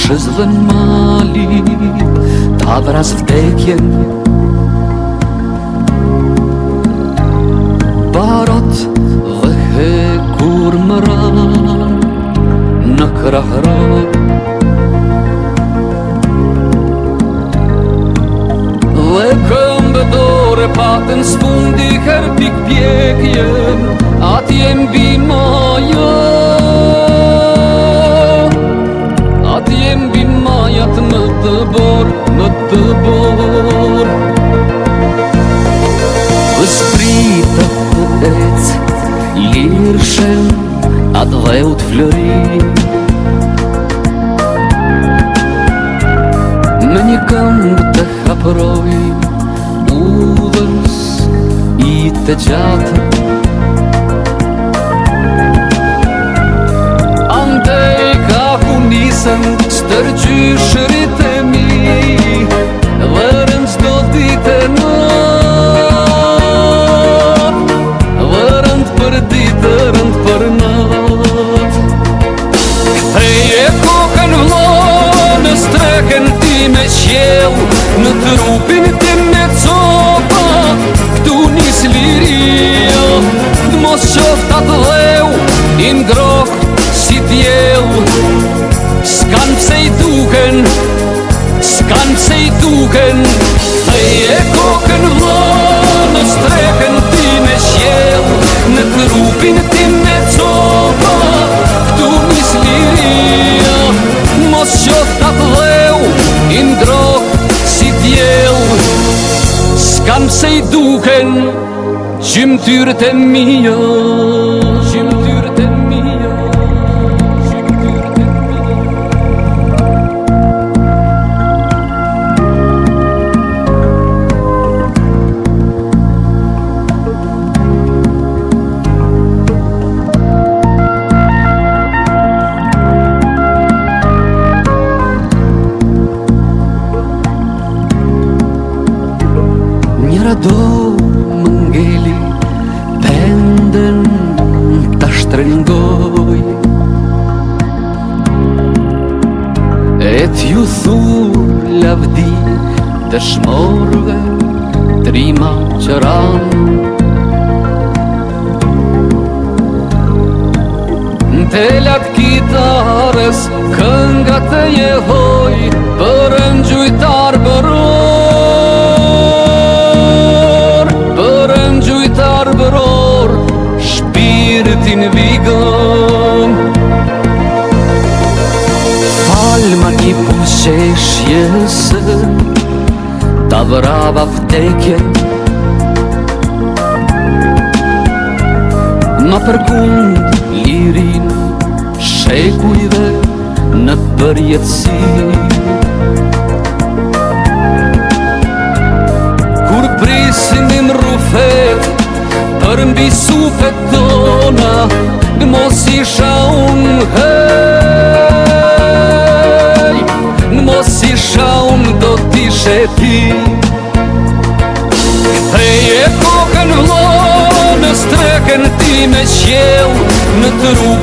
shëzlën mali, ta vras vdekjen. Barat dhe hekur më ran në krahra, dhe këmbë dore patën s'fundi her pik pjekje, atje mbi maja, atje mbi majat më të bor, më të bor. Dhe spritët të ec, lirshen atë dheut flëri, në një këmbë të haproj udhës i të gjatë. Andej ka funisën stërgjyshërit e mi, dhe rënd qdo ditë e nat, dhe rënd për ditë, rënd për nat. Ktheje kokën vlo në streken ti me qjell, në trupin tim me copa, këtu nis liria, d'mos qoft atë dheu, i ngrok si djell. S'kan pse i duken, s'kan pse i duken, ktheje kokën vlo në streken ti me qjell, në trupin tim me copa, këtu nis liria, mos qoft atë dheu, i ngrok si djell. S'kan pse i duken gjymtyrët e mia, gjymtyrët e mia, gjymtyrët e mia. Njëra do më ngeli, penden ta shtrëngoj, e t'ju thur lavdi dëshmorve trima që ran. N'telat kitarës kënga të jehoj, për ngjujtar bëror, për ngjujtar bëror, shpirtin vigon. Falma një puseshjes, ta vrava vdekjen, ma përkund lirin shekujve në përjetësi. Kur prisim rufet për mbi supet tona, n'mos isha unë hej, n'mos isha unë do t'ishe ti. Ktheje kokën vlo në streken ti me qjell, në trup